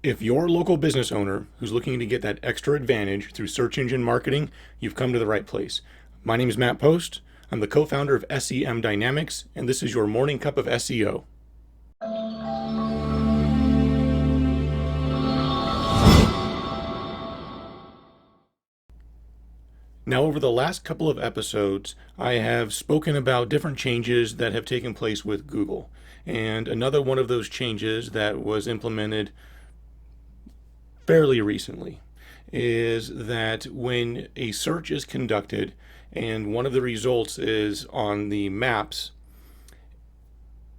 If you're a local business owner who's looking to get that extra advantage through search engine marketing, you've come to the right place. My name is Matt Post. I'm the co-founder of SEM Dynamics, and this is your morning cup of SEO. Now, over the last couple of episodes, I have spoken about different changes that have taken place with Google. And another one of those changes that was implemented fairly recently is that when a search is conducted and one of the results is on the maps,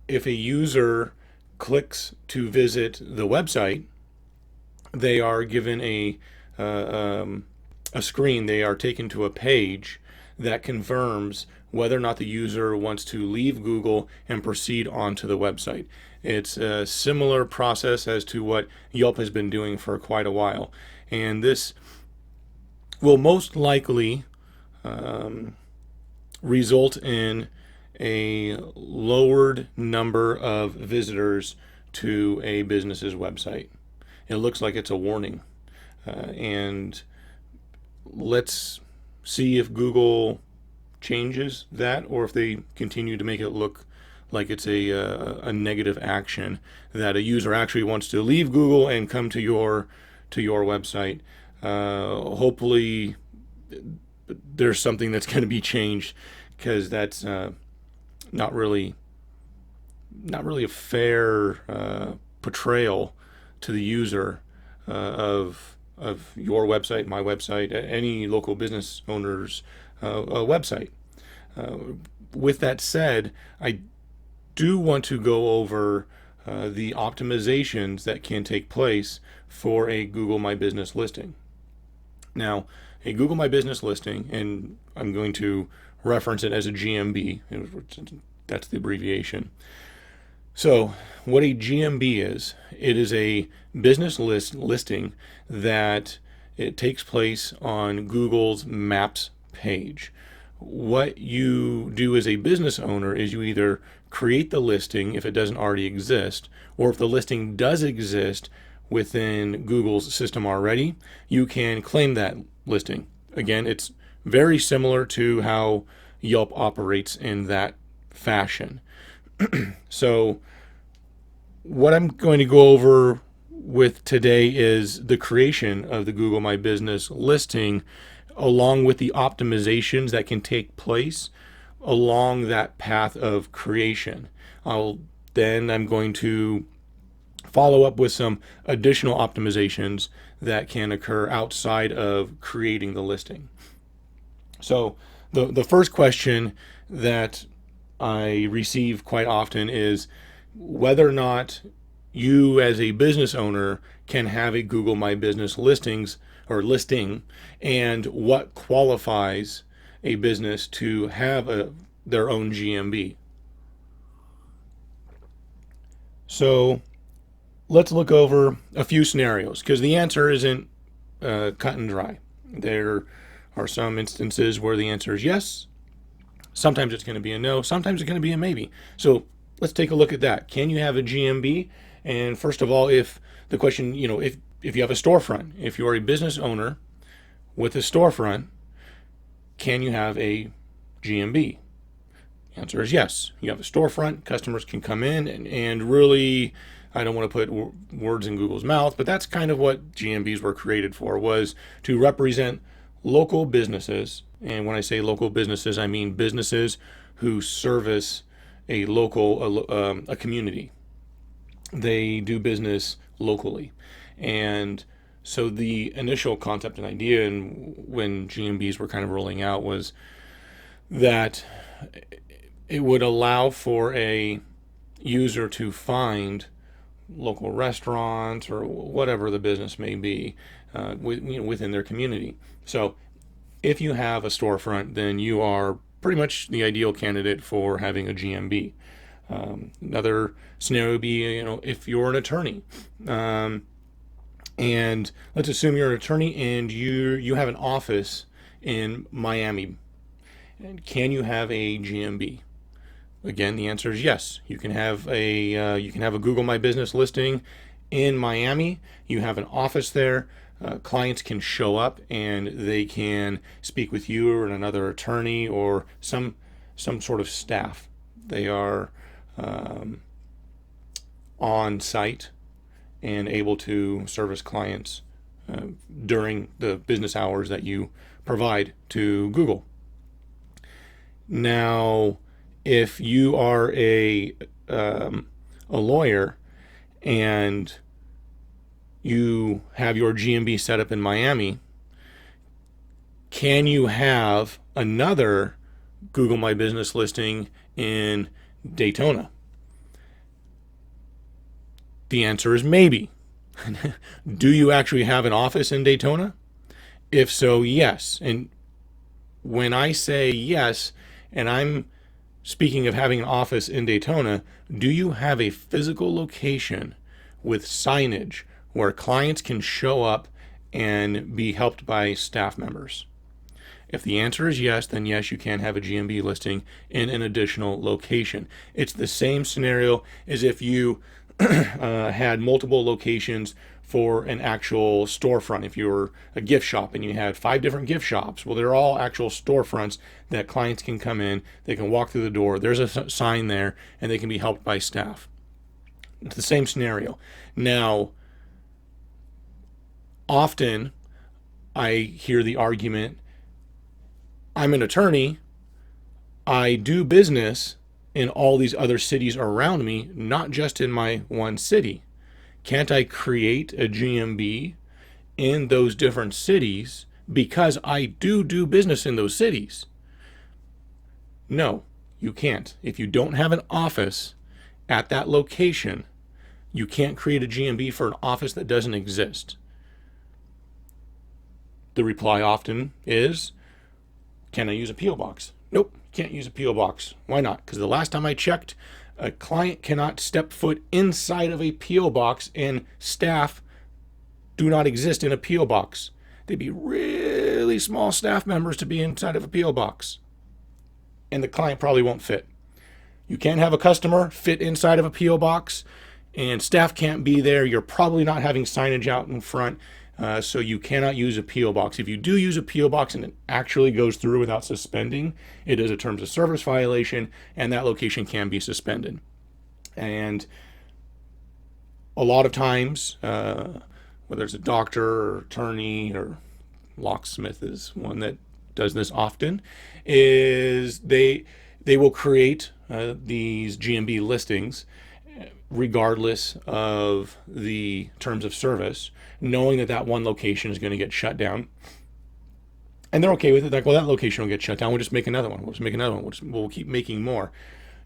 if a user clicks to visit the website, they are given a screen. They are taken to a page that confirms whether or not the user wants to leave Google and proceed onto the website. It's a similar process as to what Yelp has been doing for quite a while. And this will most likely result in a lowered number of visitors to a business's website. It looks like it's a warning. And let's see if Google changes that or if they continue to make it look like it's a negative action, that a user actually wants to leave Google and come to your website. Hopefully there's something that's going to be changed, because that's not really a fair portrayal to the user of your website, my website, any local business owner's website. With that said, I do want to go over the optimizations that can take place for a Google My Business listing. Now, a Google My Business listing, and I'm going to reference it as a GMB, that's the abbreviation. So, what a GMB is, it is a business listing that it takes place on Google's Maps page. What you do as a business owner is you either create the listing if it doesn't already exist, or if the listing does exist within Google's system already, you can claim that listing. Again, it's very similar to how Yelp operates in that fashion. So what I'm going to go over with today is the creation of the Google My Business listing, along with the optimizations that can take place along that path of creation. I'm going to follow up with some additional optimizations that can occur outside of creating the listing. So the first question that I receive quite often is whether or not you as a business owner can have a Google My Business listing, and what qualifies a business to have their own GMB. So let's look over a few scenarios, because the answer isn't cut and dry. There are some instances where the answer is yes. Sometimes it's going to be a no. Sometimes it's going to be a maybe. So let's take a look at that. Can you have a GMB? And first of all, if the question, if you have a storefront, if you're a business owner with a storefront, can you have a GMB? The answer is yes. You have a storefront, customers can come in and really, I don't want to put words in Google's mouth, but that's kind of what GMBs were created for, was to represent local businesses. And when I say local businesses, I mean businesses who service a community. They do business locally. And so the initial concept and idea, and when GMBs were kind of rolling out, was that it would allow for a user to find local restaurants or whatever the business may be within their community. So if you have a storefront, then you are pretty much the ideal candidate for having a GMB. Another scenario would be, if you're an attorney, and let's assume you're an attorney and you have an office in Miami. And can you have a GMB? Again, the answer is yes. You can have a Google My Business listing in Miami, you have an office there. Clients can show up and they can speak with you or another attorney or some sort of staff. They are on site and able to service clients during the business hours that you provide to Google. Now, if you are a lawyer and you have your GMB set up in Miami, can you have another Google My Business listing in Daytona? The answer is maybe. Do you actually have an office in Daytona? If so, yes. And when I say yes, and I'm speaking of having an office in Daytona, do you have a physical location with signage where clients can show up and be helped by staff members? If the answer is yes, then yes, you can have a GMB listing in an additional location. It's the same scenario as if you had multiple locations for an actual storefront. If you were a gift shop and you had 5 different gift shops, well, they're all actual storefronts that clients can come in, they can walk through the door, there's a sign there, and they can be helped by staff. It's the same scenario. Now, often I hear the argument, I'm an attorney, I do business in all these other cities around me, not just in my one city. Can't I create a GMB in those different cities because I do business in those cities? No, you can't. If you don't have an office at that location, you can't create a GMB for an office that doesn't exist. The reply often is, can I use a P.O. box? Nope, can't use a P.O. box. Why not? Because the last time I checked, a client cannot step foot inside of a P.O. box, and staff do not exist in a P.O. box. They'd be really small staff members to be inside of a P.O. box. And the client probably won't fit. You can't have a customer fit inside of a P.O. box, and staff can't be there. You're probably not having signage out in front. So you cannot use a P.O. box. If you do use a P.O. box and it actually goes through without suspending, it is a terms of service violation, and that location can be suspended. And a lot of times, whether it's a doctor or attorney or locksmith is one that does this often, is they will create these GMB listings regardless of the terms of service, knowing that that one location is going to get shut down. And they're okay with it. Like, well, that location will get shut down. We'll just make another one. We'll just make another one. We'll keep making more.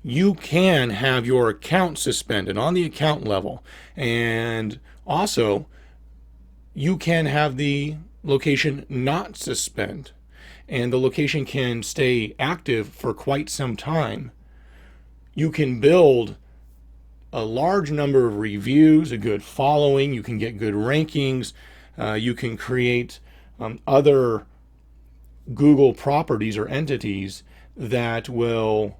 You can have your account suspended on the account level. And also, you can have the location not suspend. And the location can stay active for quite some time. You can build a large number of reviews, a good following, you can get good rankings, you can create other Google properties or entities that will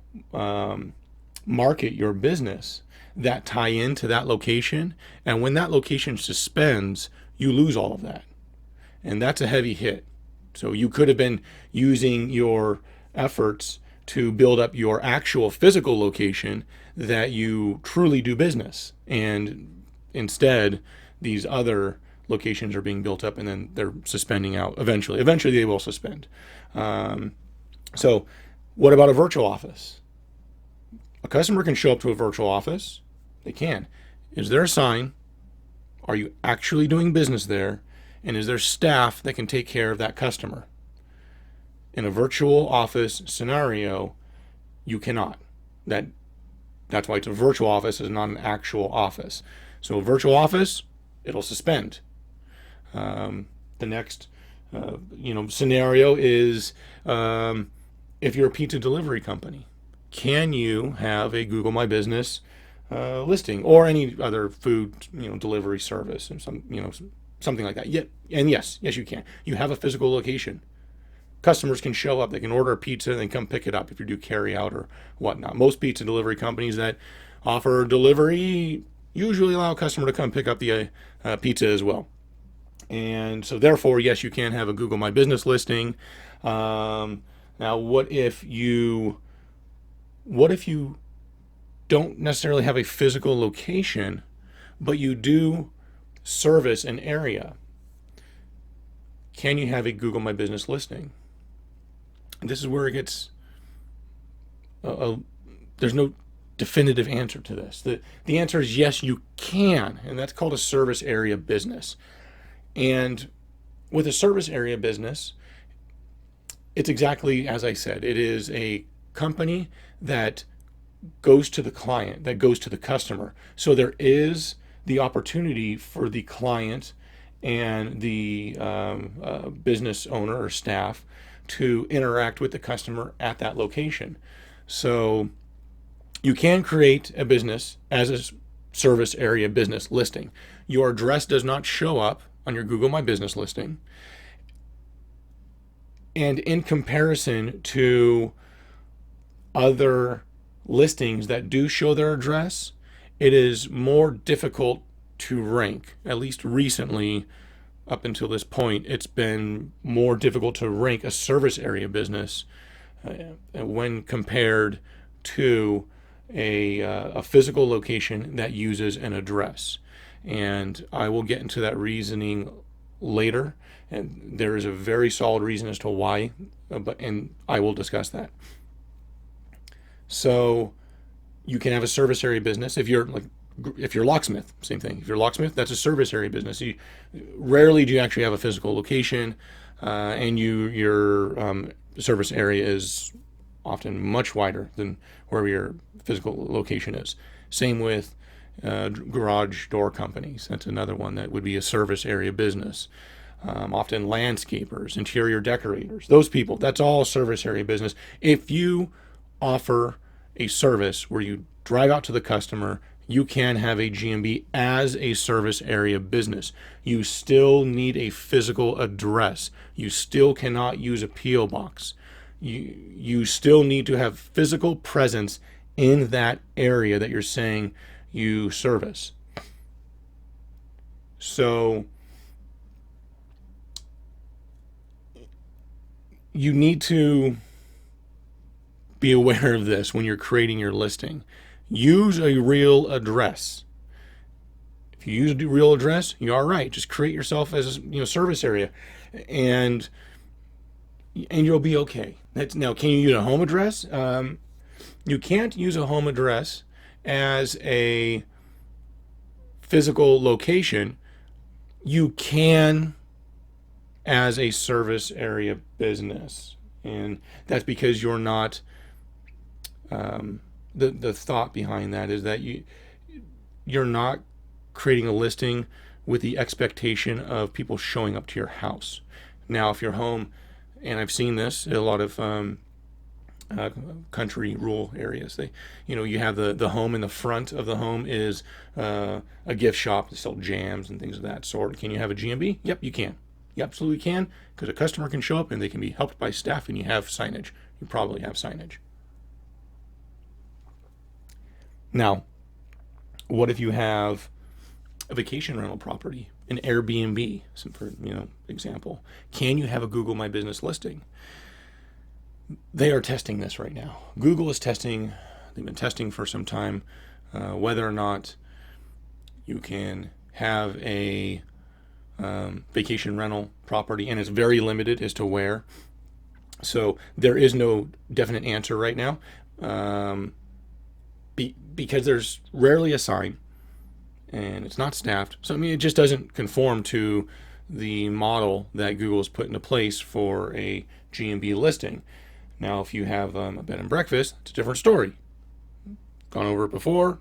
market your business that tie into that location. And when that location suspends, you lose all of that. And that's a heavy hit. So you could have been using your efforts to build up your actual physical location that you truly do business. And instead, these other locations are being built up and then they're suspending out eventually. Eventually, they will suspend. So what about a virtual office? A customer can show up to a virtual office. They can. Is there a sign? Are you actually doing business there? And is there staff that can take care of that customer? In a virtual office scenario, you cannot. That's why it's a virtual office, is not an actual office. So a virtual office, it'll suspend. The next scenario is if you're a pizza delivery company, can you have a Google My Business listing or any other food delivery service and something like that? Yeah, and yes, you can. You have a physical location. Customers can show up. They can order a pizza and then come pick it up if you do carry out or whatnot. Most pizza delivery companies that offer delivery usually allow a customer to come pick up the pizza as well. And so therefore, yes, you can have a Google My Business listing. Now, what if you don't necessarily have a physical location, but you do service an area? Can you have a Google My Business listing? And this is where it gets there's no definitive answer to this. The answer is yes, you can, and that's called a service area business. And with a service area business, it's exactly as I said. It is a company that goes to the client, that goes to the customer. So there is the opportunity for the client and the business owner or staff to interact with the customer at that location. So you can create a business as a service area business listing. Your address does not show up on your Google My Business listing. And in comparison to other listings that do show their address, it is more difficult to rank. At least recently, up until this point, it's been more difficult to rank a service area business when compared to a physical location that uses an address. And I will get into that reasoning later. And there is a very solid reason as to why, and I will discuss that. So you can have a service area business if you're locksmith, same thing. If you're a locksmith, that's a service area business. Rarely do you actually have a physical location, and your service area is often much wider than where your physical location is. Same with garage door companies. That's another one that would be a service area business. Often landscapers, interior decorators, those people, that's all service area business. If you offer a service where you drive out to the customer, you can have a GMB as a service area business. You still need a physical address. You still cannot use a P.O. box. You still need to have physical presence in that area that you're saying you service. So you need to be aware of this when you're creating your listing. Use a real address. If you use a real address, you're all right. Just create yourself as a service area, and you'll be okay. Now, can you use a home address? You can't use a home address as a physical location. You can as a service area business, and that's because you're not. The thought behind that is that you're not creating a listing with the expectation of people showing up to your house. Now, if your home, and I've seen this in a lot of country rural areas, you have the home, in the front of the home is a gift shop that sells jams and things of that sort. Can you have a GMB? Yep, you can. You absolutely can, because a customer can show up and they can be helped by staff, and you have signage. You probably have signage. Now, what if you have a vacation rental property, an Airbnb, for example? Can you have a Google My Business listing? They are testing this right now. Google is testing. They've been testing for some time whether or not you can have a vacation rental property, and it's very limited as to where. So there is no definite answer right now. Because there's rarely a sign and it's not staffed. So, it just doesn't conform to the model that Google's put into place for a GMB listing. Now, if you have a bed and breakfast, it's a different story. Gone over it before.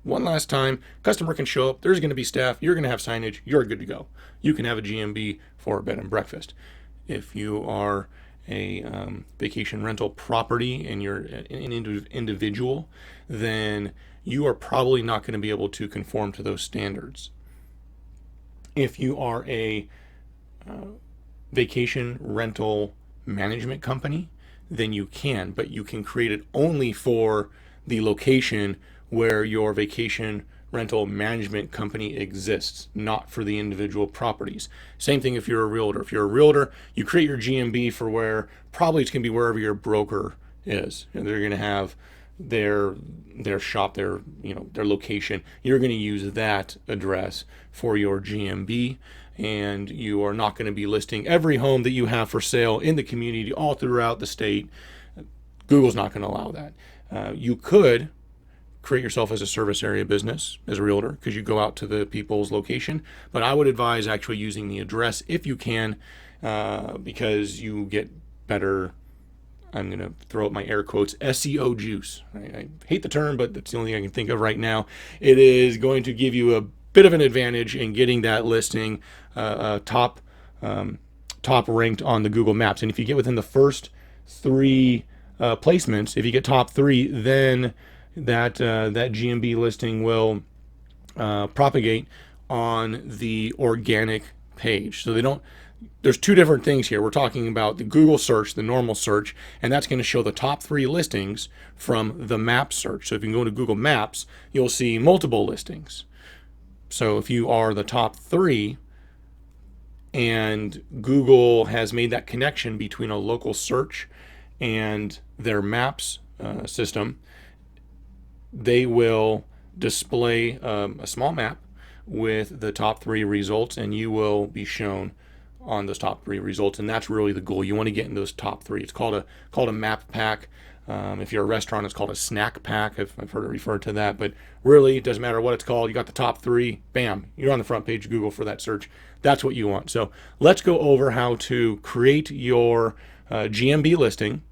One last time, customer can show up, there's going to be staff, you're going to have signage, you're good to go. You can have a GMB for a bed and breakfast. If you are a vacation rental property and you're an individual, then you are probably not going to be able to conform to those standards. If you are a vacation rental management company, then you can, but you can create it only for the location where your vacation rental management company exists, not for the individual properties. Same thing if you're a realtor. If you're a realtor, you create your GMB for where probably it's going to be wherever your broker is. And they're going to have their shop, their location. You're going to use that address for your GMB, and you are not going to be listing every home that you have for sale in the community all throughout the state. Google's not going to allow that. You could create yourself as a service area business as a realtor because you go out to the people's location, but I would advise actually using the address if you can, because you get better, I'm going to throw up my air quotes, SEO juice. I hate the term, but that's the only thing I can think of right now. It is going to give you a bit of an advantage in getting that listing top ranked on the Google Maps. And if you get within the first 3 placements, if you get top 3, then that GMB listing will propagate on the organic page. So there's 2 different things here. We're talking about the Google search, the normal search, and that's going to show the top 3 listings from the map search. So if you go to Google Maps, you'll see multiple listings. So if you are the top 3 and Google has made that connection between a local search and their maps system, they will display a small map with the top 3 results, and you will be shown on those top 3 results. And that's really the goal. You want to get in those top 3. It's called a map pack. If you're a restaurant, it's called a snack pack. I've heard it referred to that, but really it doesn't matter what it's called. You got the top 3, bam, you're on the front page of Google for that search. That's what you want. So let's go over how to create your GMB listing,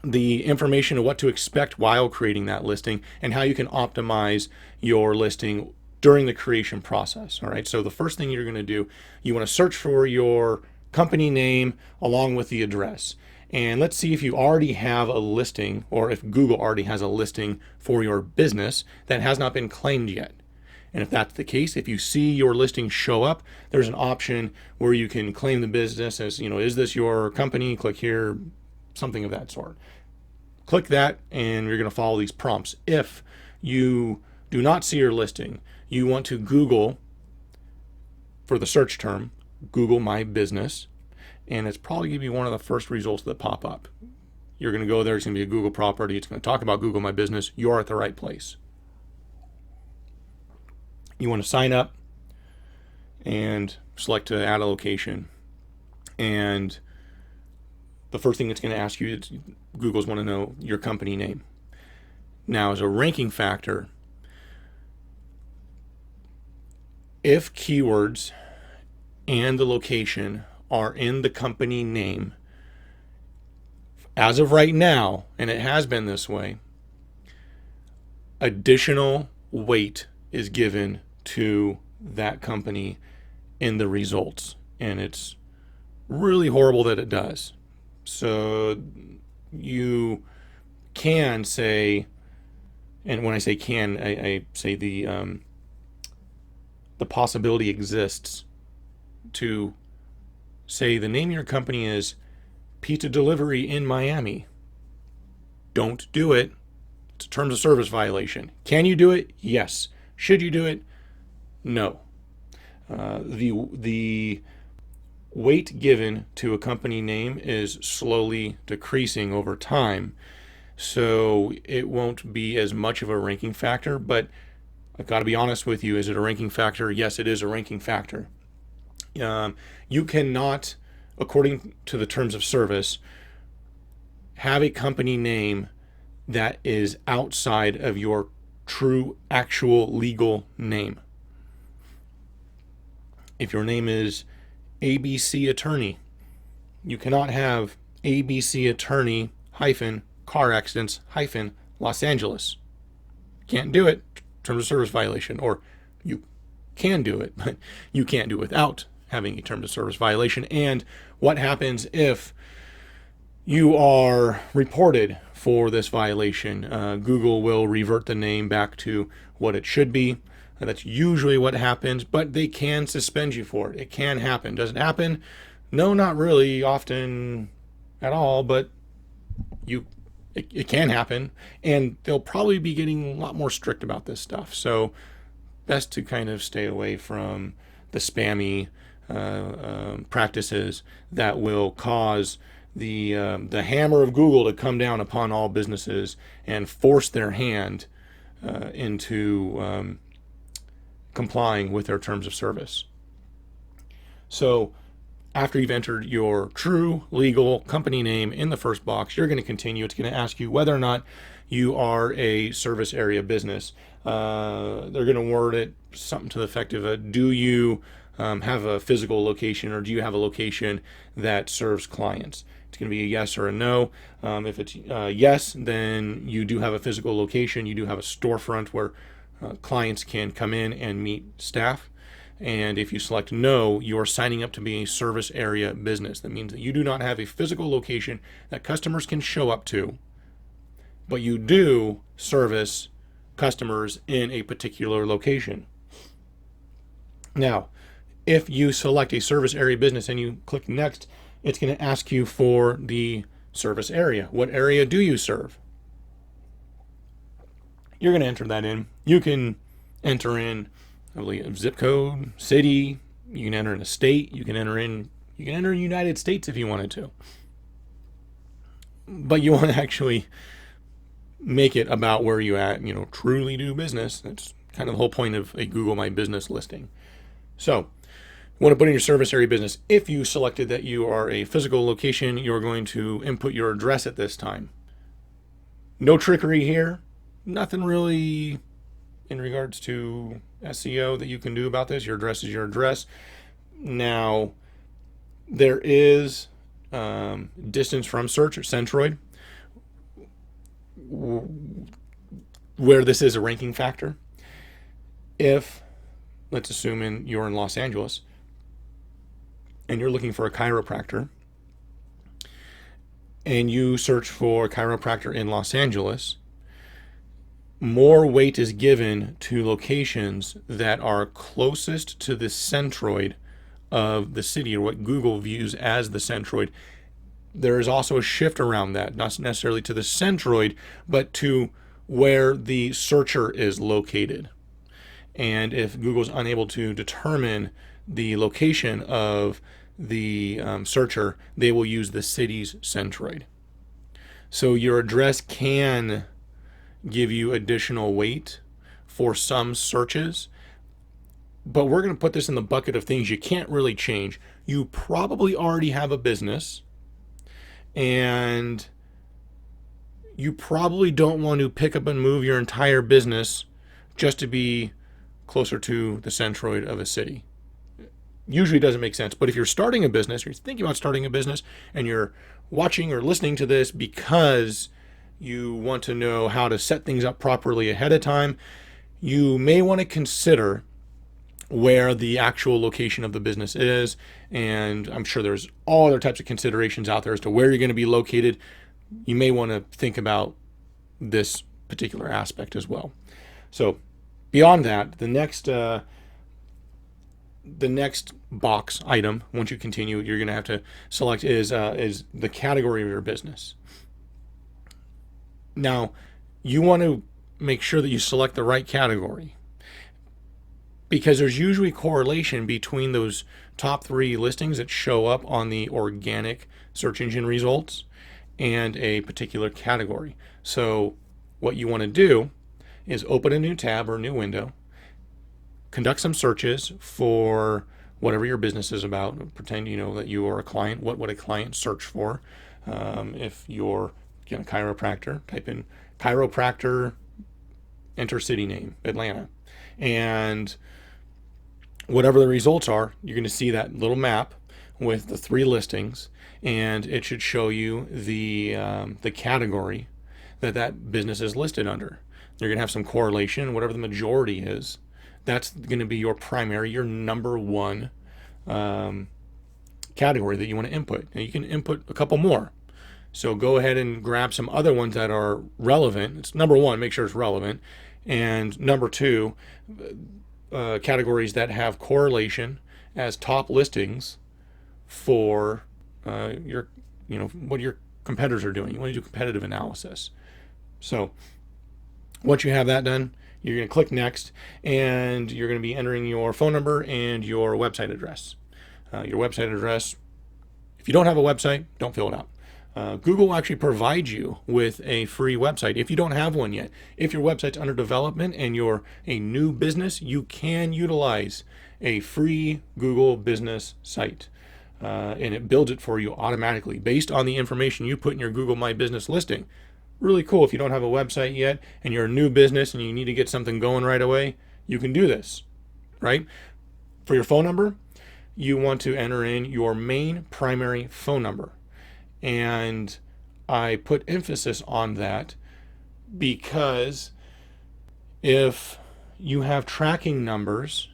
the information of what to expect while creating that listing, and how you can optimize your listing during the creation process. All right. So the first thing you're going to do, you want to search for your company name along with the address. And let's see if you already have a listing, or if Google already has a listing for your business that has not been claimed yet. And if that's the case, if you see your listing show up, there's an option where you can claim the business as, is this your company? Click here, something of that sort. Click that, and you're going to follow these prompts. If you do not see your listing, you want to Google, for the search term, Google My Business, and it's probably going to be one of the first results that pop up. You're going to go there, it's going to be a Google property, it's going to talk about Google My Business. You're at the right place. You want to sign up and select to add a location. And the first thing it's going to ask you is Google's want to know your company name. Now, as a ranking factor, if keywords and the location are in the company name, as of right now, and it has been this way, additional weight is given to that company in the results. And it's really horrible that it does. So you can say, and when I say can, I say the possibility exists to say the name of your company is Pizza Delivery in Miami. Don't do it. It's a terms of service violation. Can you do it? Yes. Should you do it? No. The weight given to a company name is slowly decreasing over time, so it won't be as much of a ranking factor. But I've got to be honest with you, is it a ranking factor? Yes, it is a ranking factor. You cannot, according to the terms of service, have a company name that is outside of your true, actual legal name. If your name is ABC Attorney, you cannot have ABC Attorney hyphen car accidents hyphen Los Angeles. Can't do it. Terms of service violation. Or you can do it, but you can't do it without having a terms of service violation. And what happens if you are reported for this violation? Google will revert the name back to what it should be. That's usually what happens, but they can suspend you for it. It can happen. Does it happen? No, not really often at all, but it can happen, and they'll probably be getting a lot more strict about this stuff. So best to kind of stay away from the spammy practices that will cause the hammer of Google to come down upon all businesses and force their hand into complying with their terms of service. So after you've entered your true legal company name in the first box, you're going to continue. It's going to ask you whether or not you are a service area business. They're going to word it something to the effect of, do you have a physical location, or do you have a location that serves clients? It's going to be a yes or a no. If it's yes, then you do have a physical location. You do have a storefront where clients can come in and meet staff. And if you select no, you are signing up to be a service area business. That means that you do not have a physical location that customers can show up to, but you do service customers in a particular location. Now, if you select a service area business and you click next, it's going to ask you for the service area. What area do you serve? You're going to enter that in. You can enter in, I believe, a zip code, city. You can enter in a state. You can enter United States if you wanted to. But you want to actually make it about where you truly do business. That's kind of the whole point of a Google My Business listing. So you want to put in your service area business. If you selected that you are a physical location, you're going to input your address at this time. No trickery here. Nothing really in regards to SEO that you can do about this. Your address is your address. Now, there is distance from search, or centroid, where this is a ranking factor. If, let's assume you're in Los Angeles and you're looking for a chiropractor, and you search for chiropractor in Los Angeles, more weight is given to locations that are closest to the centroid of the city, or what Google views as the centroid. There is also a shift around that, not necessarily to the centroid, but to where the searcher is located. And if Google's unable to determine the location of the searcher, they will use the city's centroid. So your address can give you additional weight for some searches, but we're going to put this in the bucket of things you can't really change. You probably already have a business, and you probably don't want to pick up and move your entire business just to be closer to the centroid of a city. Usually doesn't make sense. But if you're starting a business, or you're thinking about starting a business, and you're watching or listening to this because you want to know how to set things up properly ahead of time, you may want to consider where the actual location of the business is. And I'm sure there's all other types of considerations out there as to where you're going to be located. You may want to think about this particular aspect as well. So beyond that, the next box item, once you continue, you're going to have to select is the category of your business. Now, you want to make sure that you select the right category, because there's usually correlation between those top 3 listings that show up on the organic search engine results and a particular category. So what you want to do is open a new tab or a new window, conduct some searches for whatever your business is about. Pretend that you are a client. What would a client search for? If you're a chiropractor, type in chiropractor, enter city name, Atlanta. And whatever the results are, you're going to see that little map with the 3 listings, and it should show you the category that business is listed under. You're going to have some correlation, whatever the majority is. That's going to be your primary, your number 1 category that you want to input. And you can input a couple more. So go ahead and grab some other ones that are relevant. It's number 1, make sure it's relevant. And number 2, categories that have correlation as top listings for what your competitors are doing. You want to do competitive analysis. So once you have that done, You're going to click next, and you're going to be entering your phone number and your website address. Your website address, if you don't have a website, don't fill it out. Google will actually provide you with a free website if you don't have one yet. If your website's under development and you're a new business, you can utilize a free Google business site. And it builds it for you automatically based on the information you put in your Google My Business listing. Really cool. If you don't have a website yet and you're a new business and you need to get something going right away, you can do this, right? For your phone number, you want to enter in your main primary phone number. And I put emphasis on that because if you have tracking numbers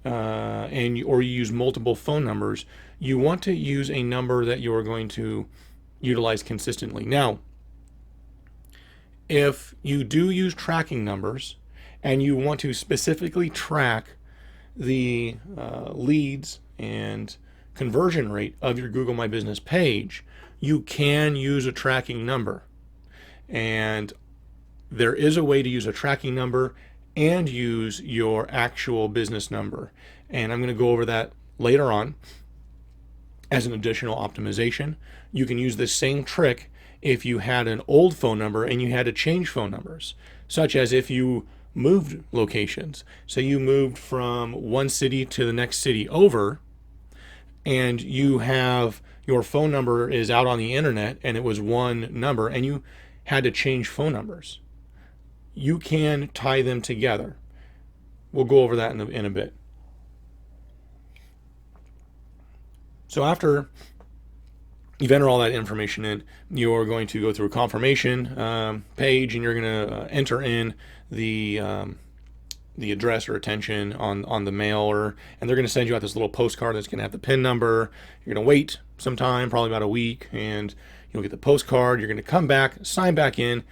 or you use multiple phone numbers, you want to use a number that you're going to utilize consistently. Now, if you do use tracking numbers and you want to specifically track the leads and conversion rate of your Google My Business page, you can use a tracking number. And there is a way to use a tracking number and use your actual business number. And I'm going to go over that later on as an additional optimization. You can use the same trick if you had an old phone number and you had to change phone numbers, such as if you moved locations. So you moved from one city to the next city over, and you have your phone number is out on the internet and it was one number and you had to change phone numbers. You can tie them together. We'll go over that in a bit. So after you've entered all that information in, you're going to go through a confirmation page, and you're going to enter in the address or attention on the mailer, and they're going to send you out this little postcard that's going to have the PIN number. You're going to wait some time, probably about a week, and you'll get the postcard. You're going to come back, sign back in.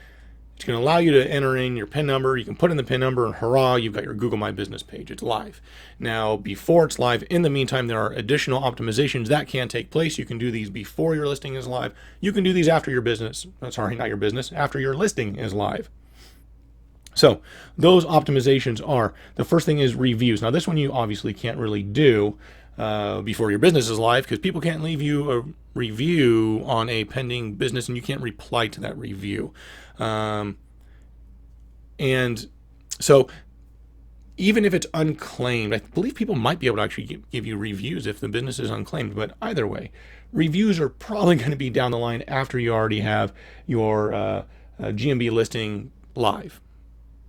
It's going to allow you to enter in your PIN number. You can put in the PIN number, and hurrah, you've got your Google My Business page. It's live. Now, before it's live, in the meantime, there are additional optimizations that can take place. You can do these before your listing is live. You can do these after your business. Sorry, not your business, after your listing is live. So those optimizations are, the first thing is reviews. Now, this one you obviously can't really do before your business is live, because people can't leave you a review on a pending business and you can't reply to that review. And so even if it's unclaimed, I believe people might be able to actually give you reviews if the business is unclaimed, but either way, reviews are probably going to be down the line after you already have your GMB listing live.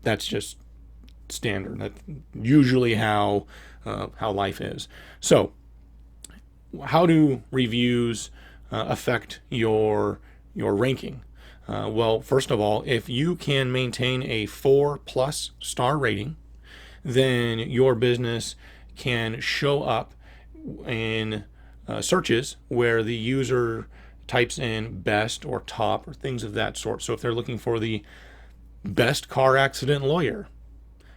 That's just standard. That's usually how life is. So how do reviews affect your ranking? Well, first of all, if you can maintain a 4+ star rating, then your business can show up in searches where the user types in best or top or things of that sort. So if they're looking for the best car accident lawyer,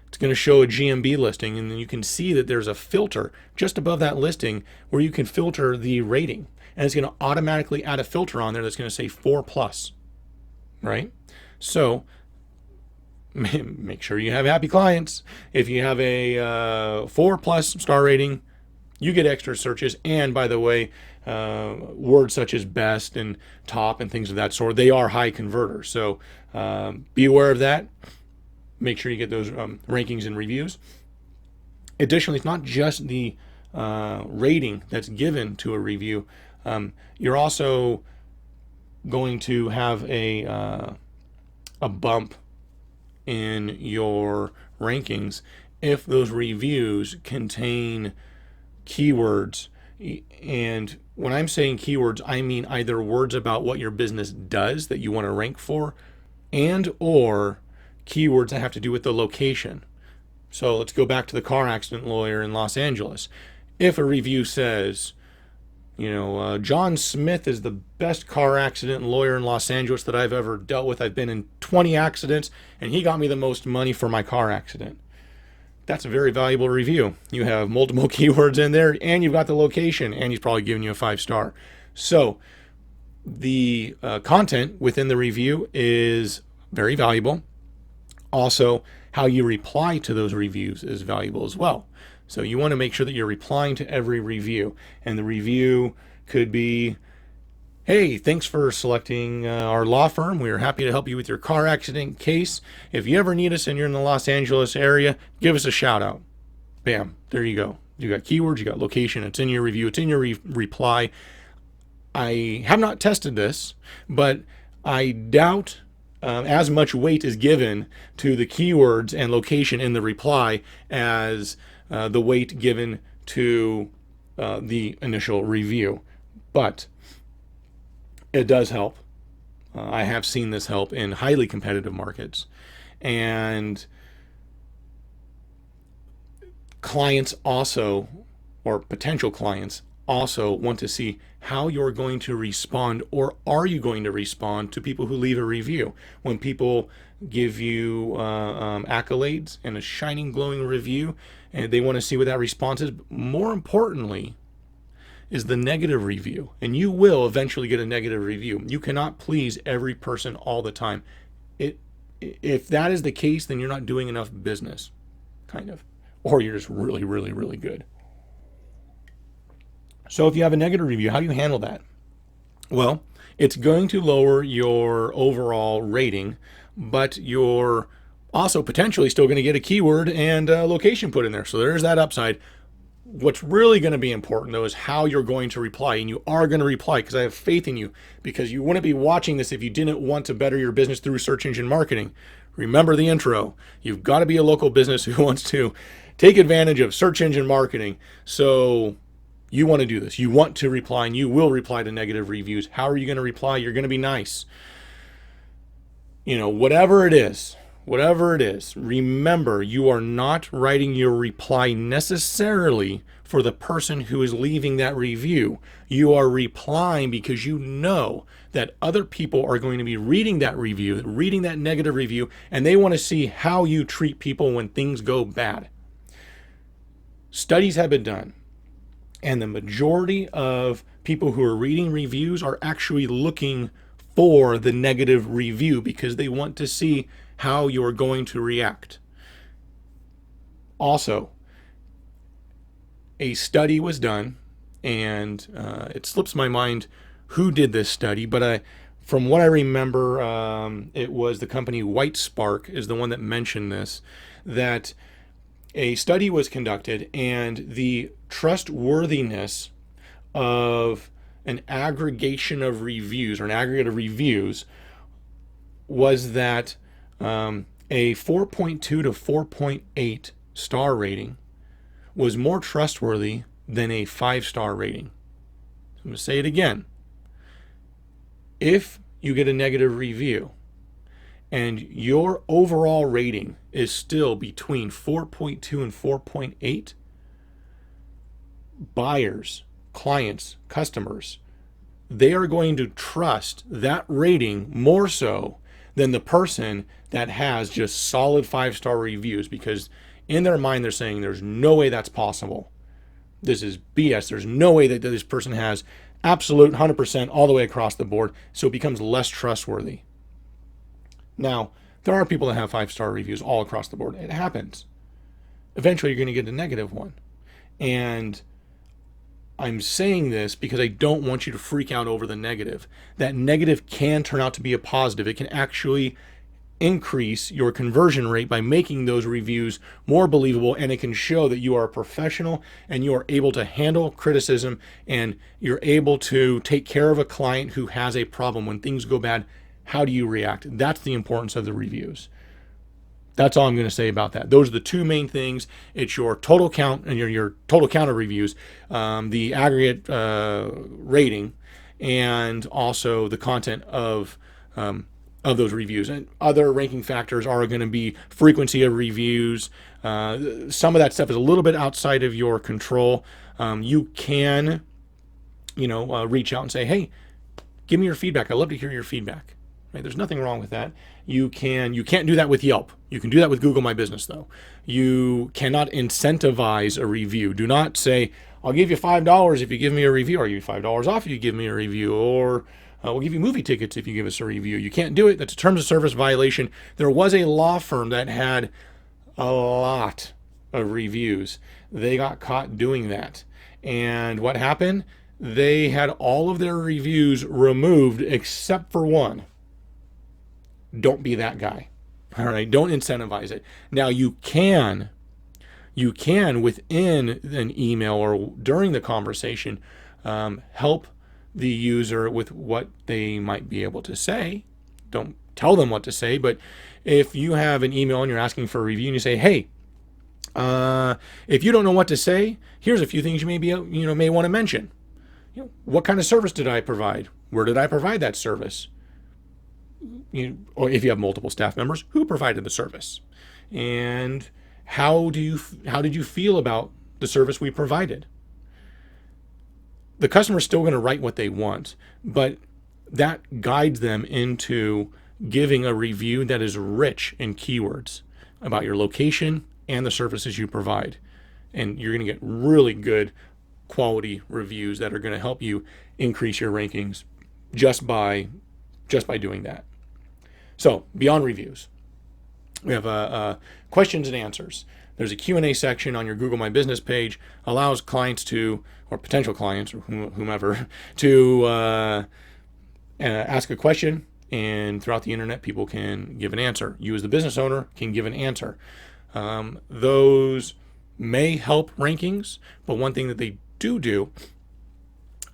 it's going to show a GMB listing, and then you can see that there's a filter just above that listing where you can filter the rating, and it's going to automatically add a filter on there that's going to say 4+. Right? So make sure you have happy clients. If you have a 4+ star rating, you get extra searches. And by the way, words such as best and top and things of that sort, they are high converters. So be aware of that. Make sure you get those rankings and reviews. Additionally, it's not just the rating that's given to a review. You're also going to have a bump in your rankings if those reviews contain keywords. And when I'm saying keywords, I mean either words about what your business does that you want to rank for, and or keywords that have to do with the location. So let's go back to the car accident lawyer in Los Angeles. If a review says, John Smith is the best car accident lawyer in Los Angeles that I've ever dealt with. I've been in 20 accidents, and he got me the most money for my car accident. That's a very valuable review. You have multiple keywords in there, and you've got the location, and he's probably giving you a 5-star. So the content within the review is very valuable. Also, how you reply to those reviews is valuable as well. So you want to make sure that you're replying to every review. And the review could be, hey, thanks for selecting our law firm. We are happy to help you with your car accident case. If you ever need us and you're in the Los Angeles area, give us a shout out. Bam, there you go. You got keywords, you got location, it's in your review, it's in your reply. I have not tested this, but I doubt as much weight is given to the keywords and location in the reply as the weight given to the initial review. But it does help. I have seen this help in highly competitive markets. And clients also, or potential clients, also want to see how you're going to respond, or are you going to respond to people who leave a review. When people give you accolades and a shining, glowing review, and they want to see what that response is. More importantly is the negative review, and you will eventually get a negative review. You cannot please every person all the time. If that is the case, then you're not doing enough business, kind of, or you're just really, really, really good. So if you have a negative review, how do you handle that? Well, it's going to lower your overall rating, but you're also potentially still going to get a keyword and a location put in there. So there's that upside. What's really going to be important, though, is how you're going to reply. And you are going to reply, because I have faith in you, because you wouldn't be watching this if you didn't want to better your business through search engine marketing. Remember the intro. You've got to be a local business who wants to take advantage of search engine marketing. So you want to do this. You want to reply, and you will reply to negative reviews. How are you going to reply? You're going to be nice. Whatever it is, remember, you are not writing your reply necessarily for the person who is leaving that review. You are replying because you know that other people are going to be reading that review, reading that negative review, and they want to see how you treat people when things go bad. Studies have been done, and the majority of people who are reading reviews are actually looking for the negative review because they want to see how you're going to react. Also, a study was done, and it slips my mind who did this study, but from what I remember, it was the company White Spark is the one that mentioned this, that a study was conducted, and the trustworthiness of an aggregation of reviews, or an aggregate of reviews, was that a 4.2 to 4.8 star rating was more trustworthy than a 5-star rating. I'm going to say it again. If you get a negative review and your overall rating is still between 4.2 and 4.8, buyers, clients, customers, they are going to trust that rating more so than the person that has just solid 5-star reviews, because in their mind they're saying there's no way that's possible. This is BS. There's no way that this person has absolute 100% all the way across the board, so it becomes less trustworthy. Now, there are people that have 5-star reviews all across the board. It happens. Eventually you're going to get a negative one. And I'm saying this because I don't want you to freak out over the negative. That negative can turn out to be a positive. It can actually increase your conversion rate by making those reviews more believable, and it can show that you are a professional and you are able to handle criticism, and you're able to take care of a client who has a problem. When things go bad, how do you react? That's the importance of the reviews. That's all I'm going to say about that. Those are the two main things. It's your total count and your total count of reviews, the aggregate rating, and also the content of those reviews. And other ranking factors are going to be frequency of reviews. Some of that stuff is a little bit outside of your control. You can, reach out and say, hey, give me your feedback. I'd love to hear your feedback. Right? There's nothing wrong with that. You can't do that with Yelp. You can do that with Google My Business, though. You cannot incentivize a review. Do not say, I'll give you $5 if you give me a review, or I'll give you $5 off if you give me a review, or we'll give you movie tickets if you give us a review. You can't do it. That's a terms of service violation. There was a law firm that had a lot of reviews. They got caught doing that. And what happened? They had all of their reviews removed except for one. Don't be that guy. All right, don't incentivize it. Now you can within an email or during the conversation help the user with what they might be able to say. Don't tell them what to say, but if you have an email and you're asking for a review and you say, hey, if you don't know what to say, here's a few things you may want to mention. What kind of service did I provide? Where did I provide that service? Or if you have multiple staff members, who provided the service? And how did you feel about the service we provided? The customer's still going to write what they want, but that guides them into giving a review that is rich in keywords about your location and the services you provide. And you're going to get really good quality reviews that are going to help you increase your rankings just by doing that. So beyond reviews, we have questions and answers. There's a Q&A section on your Google My Business page, allows clients to, or potential clients or whomever, to ask a question, and throughout the internet people can give an answer. You as the business owner can give an answer. Those may help rankings, but one thing that they do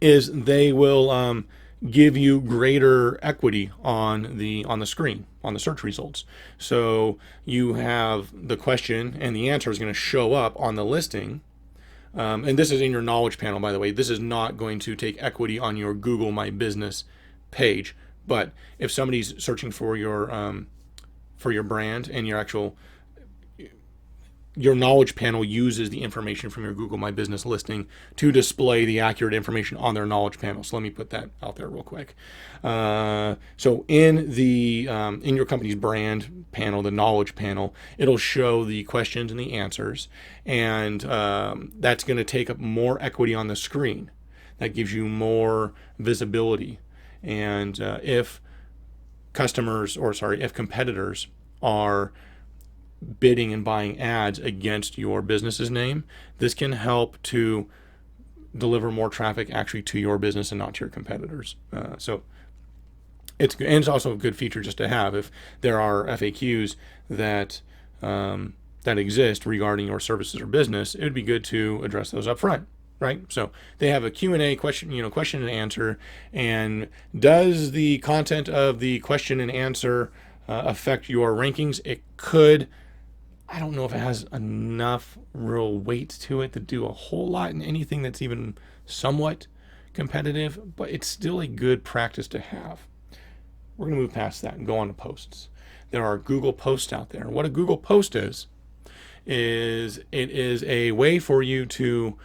is they will give you greater equity on the screen, on the search results. So you have the question and the answer is going to show up on the listing. And this is in your knowledge panel, by the way. This is not going to take equity on your Google My Business page. But if somebody's searching for your brand and your knowledge panel uses the information from your Google My Business listing to display the accurate information on their knowledge panel. So let me put that out there real quick. So in your company's brand panel, the knowledge panel, it'll show the questions and the answers, and that's going to take up more equity on the screen. That gives you more visibility. And if competitors are bidding and buying ads against your business's name, this can help to deliver more traffic actually to your business and not to your competitors. So it's good, and it's also a good feature just to have if there are FAQs that exist regarding your services or business. It would be good to address those up front, right? So they have a Q&A question and answer. And does the content of the question and answer affect your rankings? It could. I don't know if it has enough real weight to it to do a whole lot in anything that's even somewhat competitive, but it's still a good practice to have. We're going to move past that and go on to posts. There are Google posts out there. What a Google post is it is a way for you to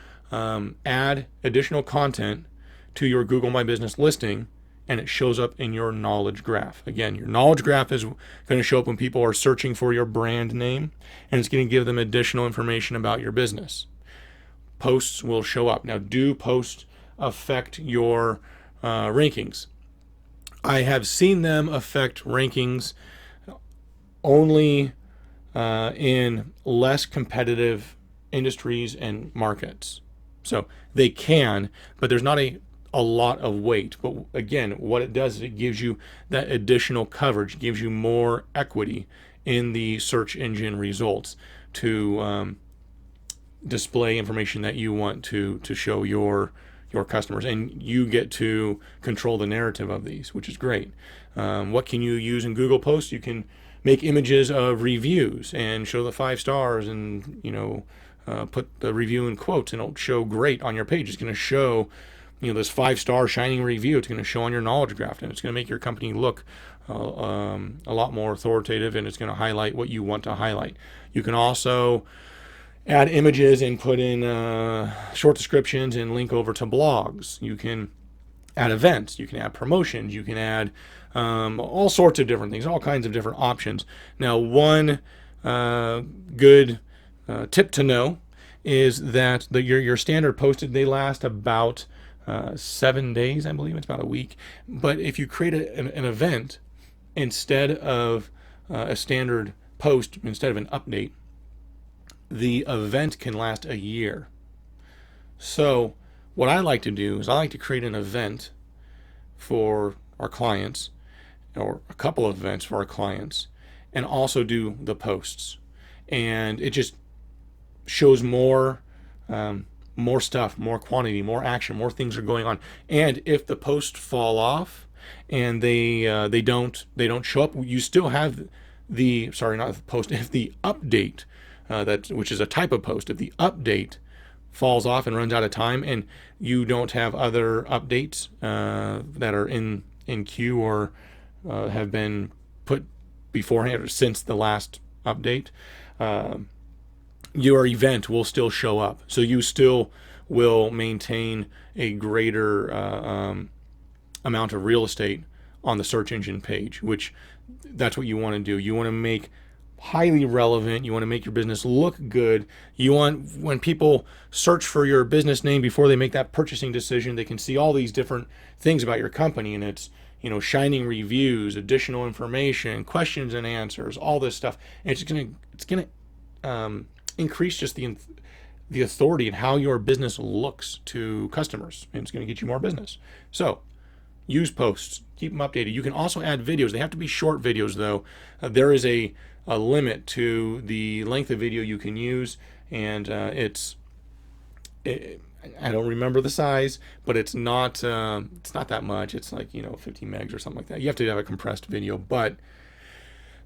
add additional content to your Google My Business listing, and it shows up in your knowledge graph. Again, your knowledge graph is going to show up when people are searching for your brand name, and it's going to give them additional information about your business. Posts will show up. Now, do posts affect your rankings? I have seen them affect rankings only in less competitive industries and markets. So they can, but there's not a lot of weight. But again, what it does is it gives you that additional coverage, gives you more equity in the search engine results to display information that you want to show your customers, and you get to control the narrative of these, which is great. What can you use in Google Posts? You can make images of reviews and show the 5 stars, and put the review in quotes, and it'll show great on your page. It's going to show this 5-star shining review. It's going to show on your knowledge graph, and it's going to make your company look a lot more authoritative, and it's going to highlight what you want to highlight. You can also add images and put in short descriptions and link over to blogs. You can add events. You can add promotions. You can add all sorts of different things, all kinds of different options. Now, one good tip to know is that your standard posted, they last about 7 days, I believe. It's about a week. But if you create an event instead of a standard post, instead of an update, the event can last a year. So what I like to do is I like to create an event for our clients, or a couple of events for our clients, and also do the posts. And it just shows more stuff, more quantity, more action, more things are going on. And if the posts fall off and they don't show up, you still have the, sorry, not the post, if the update, which is a type of post, if the update falls off and runs out of time, and you don't have other updates that are in queue or have been put beforehand or since the last update, your event will still show up. So you still will maintain a greater amount of real estate on the search engine page, which that's what you want to do. You want to make highly relevant. You want to make your business look good. You want, when people search for your business name before they make that purchasing decision, they can see all these different things about your company, and it's, shining reviews, additional information, questions and answers, all this stuff. And it's gonna increase just the authority and how your business looks to customers, and it's going to get you more business. So use posts, keep them updated. You can also add videos. They have to be short videos, though. There is a limit to the length of video you can use, and I don't remember the size, but it's not that much. It's like 50 megs or something like that. You have to have a compressed video, but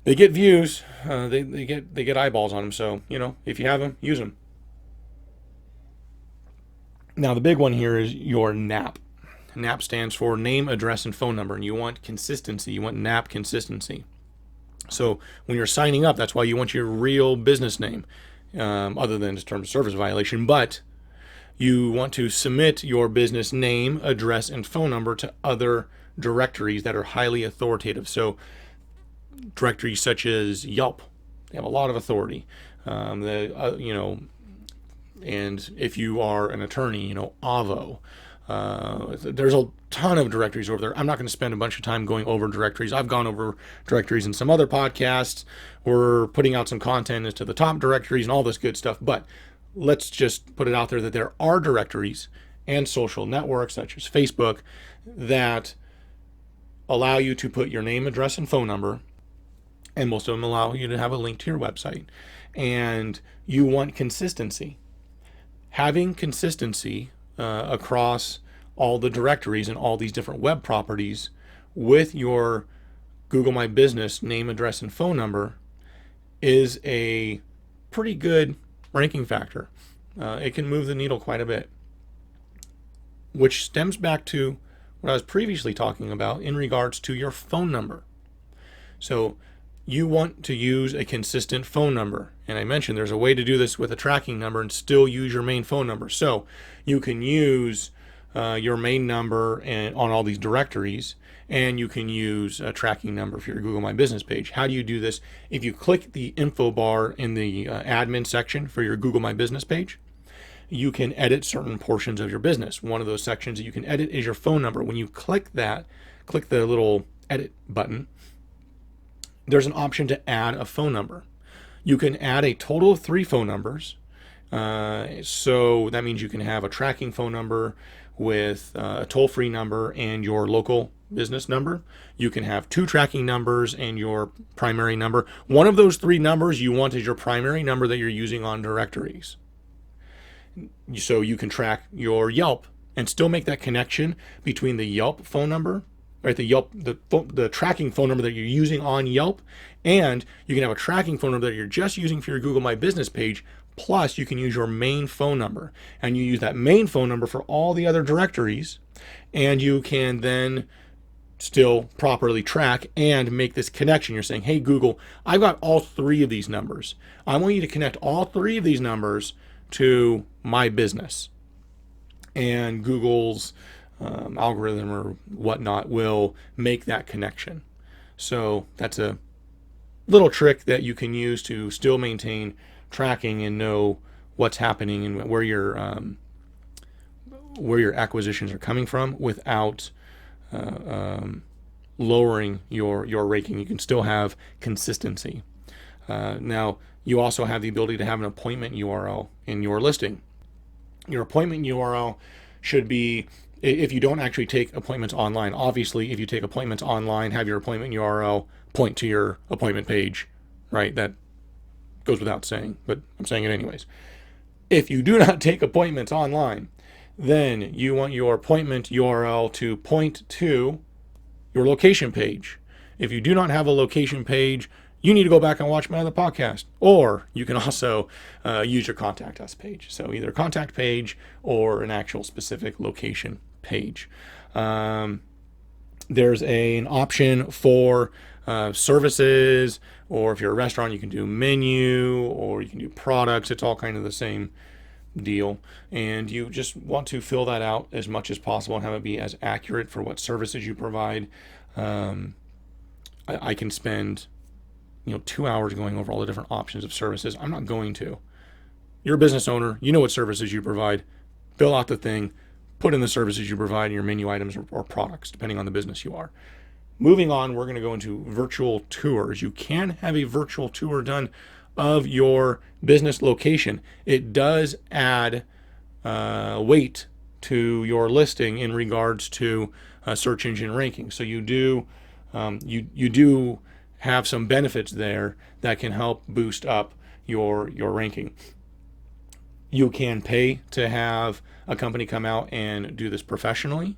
they get views. They get eyeballs on them. So if you have them, use them. Now the big one here is your NAP. NAP stands for name, address, and phone number, and you want consistency. You want NAP consistency. So when you're signing up, that's why you want your real business name, other than just terms of service violation. But you want to submit your business name, address, and phone number to other directories that are highly authoritative. So directories such as Yelp, they have a lot of authority. And if you are an attorney, Avvo. There's a ton of directories over there. I'm not going to spend a bunch of time going over directories. I've gone over directories in some other podcasts. We're putting out some content as to the top directories and all this good stuff. But let's just put it out there that there are directories and social networks such as Facebook that allow you to put your name, address, and phone number. And most of them allow you to have a link to your website. And you want consistency. Having consistency across all the directories and all these different web properties with your Google My Business name, address, and phone number is a pretty good ranking factor. It can move the needle quite a bit, which stems back to what I was previously talking about in regards to your phone number. So you want to use a consistent phone number. And I mentioned there's a way to do this with a tracking number and still use your main phone number. So you can use your main number on all these directories, and you can use a tracking number for your Google My Business page. How do you do this? If you click the info bar in the admin section for your Google My Business page, you can edit certain portions of your business. One of those sections that you can edit is your phone number. When you click the little edit button, there's an option to add a phone number. You can add a total of 3 phone numbers. So that means you can have a tracking phone number with a toll-free number and your local business number. You can have 2 tracking numbers and your primary number. One of those 3 numbers you want is your primary number that you're using on directories. So you can track your Yelp and still make that connection between the Yelp phone number, right? The tracking phone number that you're using on Yelp, and you can have a tracking phone number that you're just using for your Google My Business page, plus you can use your main phone number, and you use that main phone number for all the other directories, and you can then still properly track and make this connection. You're saying, hey Google, I've got all 3 of these numbers. I want you to connect all 3 of these numbers to my business. And Google's algorithm or whatnot will make that connection. So that's a little trick that you can use to still maintain tracking and know what's happening and where your acquisitions are coming from without lowering your ranking. You can still have consistency. Now You also have the ability to have an appointment URL in your listing. Your appointment URL should be, if you don't actually take appointments online, obviously, if you take appointments online, have your appointment URL point to your appointment page, right? That goes without saying, but I'm saying it anyways. If you do not take appointments online, then you want your appointment URL to point to your location page. If you do not have a location page, you need to go back and watch my other podcast. Or you can also use your contact us page. So either a contact page or an actual specific location page. There's an option for services, or if you're a restaurant, you can do menu, or you can do products. It's all kind of the same deal. And you just want to fill that out as much as possible and have it be as accurate for what services you provide. I can spend 2 hours going over all the different options of services. I'm not going to. You're a business owner. You know what services you provide. Fill out the thing. Put in the services you provide in your menu items or products, depending on the business you are. Moving on, we're going to go into virtual tours. You can have a virtual tour done of your business location. It does add weight to your listing in regards to search engine ranking. So you do have some benefits there that can help boost up your ranking. You can pay to have a company come out and do this professionally.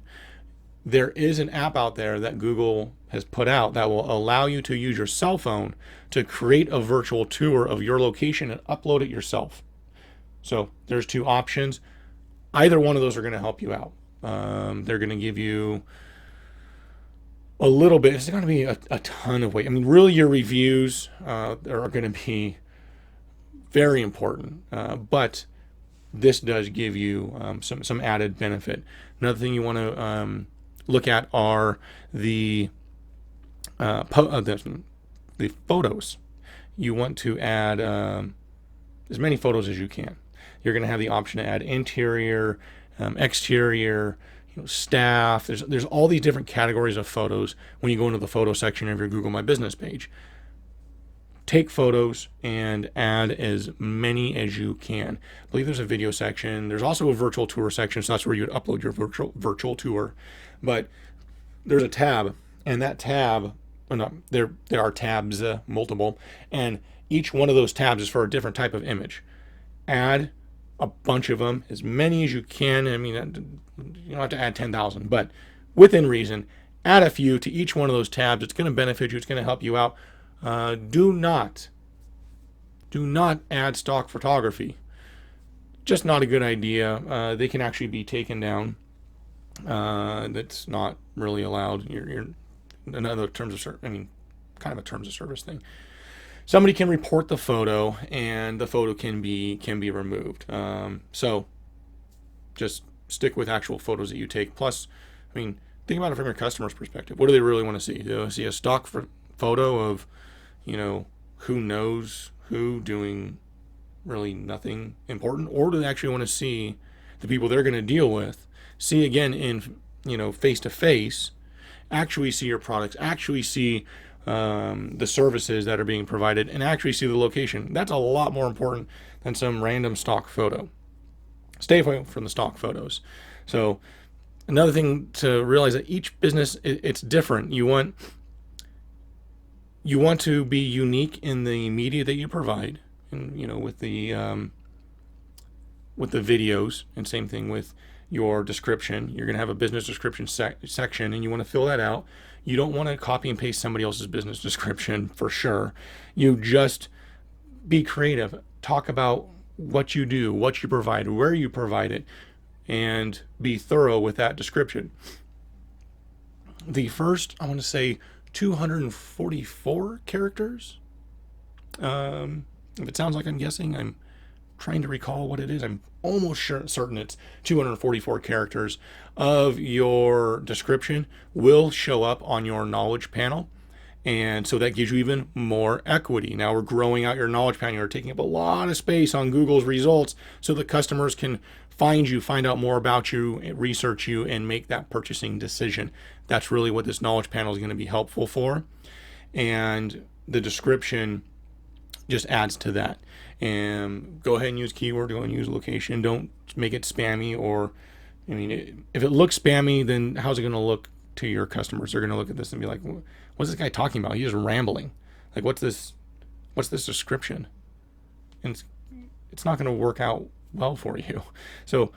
There is an app out there that Google has put out that will allow you to use your cell phone to create a virtual tour of your location and upload it yourself. So there's two options. Either one of those are going to help you out. They're going to give you a little bit. It's going to be a ton of weight. I mean, really, your reviews are going to be very important, but this does give you some added benefit. Another thing you want to look at are the photos. You want to add as many photos as you can. You're going to have the option to add interior, exterior, staff. There's all these different categories of photos when you go into the photo section of your Google My Business page. Take photos and add as many as you can. I believe there's a video section. There's also a virtual tour section, so that's where you would upload your virtual tour. But there's a tab, and that tab, there are tabs, multiple, and each one of those tabs is for a different type of image. Add a bunch of them, as many as you can. I mean, you don't have to add 10,000, but within reason, add a few to each one of those tabs. It's going to benefit you. It's going to help you out. Do not add stock photography. Just not a good idea. They can actually be taken down. That's not really allowed. You're another terms of service. I mean, kind of a terms of service thing. Somebody can report the photo, and the photo can be removed. So just stick with actual photos that you take. Plus, I mean, think about it from your customer's perspective. What do they really want to see? Do they see a stock photo of, who knows who doing really nothing important? Or do they actually want to see the people they're going to deal with, see again in, face to face, actually see your products, actually see the services that are being provided, and actually see the location? That's a lot more important than some random stock photo. Stay away from the stock photos. So another thing to realize, that each business, it's different. You want to be unique in the media that you provide, and with the videos, and same thing with your description. You're going to have a business description section, and you want to fill that out. You don't want to copy and paste somebody else's business description, for sure. You just be creative. Talk about what you do, what you provide, where you provide it, and be thorough with that description. The first, I want to say, 244 characters. If it sounds like I'm guessing, I'm trying to recall what it is. I'm almost certain it's 244 characters of your description will show up on your knowledge panel. And so that gives you even more equity. Now we're growing out your knowledge panel. You're taking up a lot of space on Google's results so the customers can find you, find out more about you, research you, and make that purchasing decision. That's really what this knowledge panel is going to be helpful for. And the description just adds to that. And go ahead and use keyword, go ahead and use location. Don't make it spammy, or, I mean, if it looks spammy, then how's it going to look to your customers? They're going to look at this and be like, what's this guy talking about? He's just rambling. Like, what's this description? And it's not going to work out well for you. So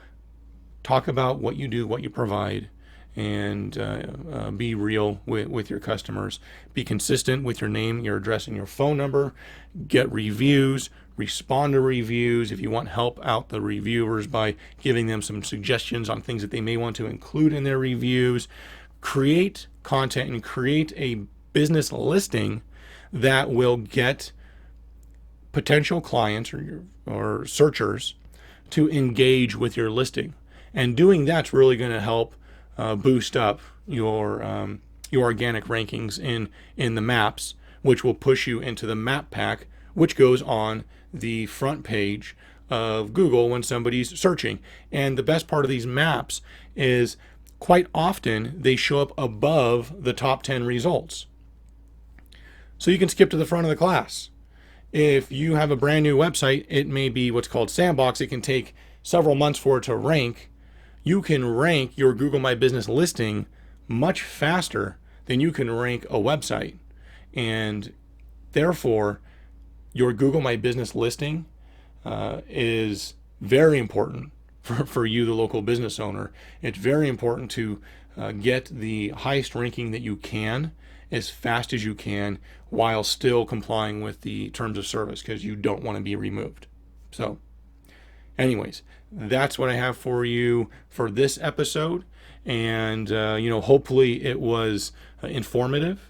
talk about what you do, what you provide, and be real with your customers. Be consistent with your name, your address, and your phone number. Get reviews. Respond to reviews. If you want help out the reviewers by giving them some suggestions on things that they may want to include in their reviews. Create content and create a business listing that will get potential clients or searchers to engage with your listing. And doing that's really going to help boost up your organic rankings in the maps, which will push you into the map pack, which goes on the front page of Google when somebody's searching. And the best part of these maps is quite often they show up above the top 10 results. So you can skip to the front of the class. If you have a brand new website, it may be what's called sandbox. It can take several months for it to rank. You can rank your Google My Business listing much faster than you can rank a website. And therefore, your Google My Business listing is very important for you, the local business owner. It's very important to get the highest ranking that you can as fast as you can while still complying with the terms of service, because you don't want to be removed. So anyways, that's what I have for you for this episode. And, hopefully it was informative.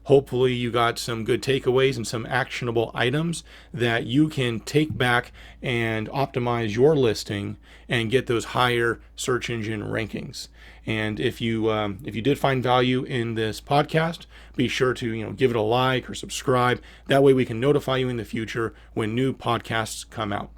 Hopefully you got some good takeaways and some actionable items that you can take back and optimize your listing and get those higher search engine rankings. And if you did find value in this podcast, be sure to give it a like or subscribe. That way we can notify you in the future when new podcasts come out.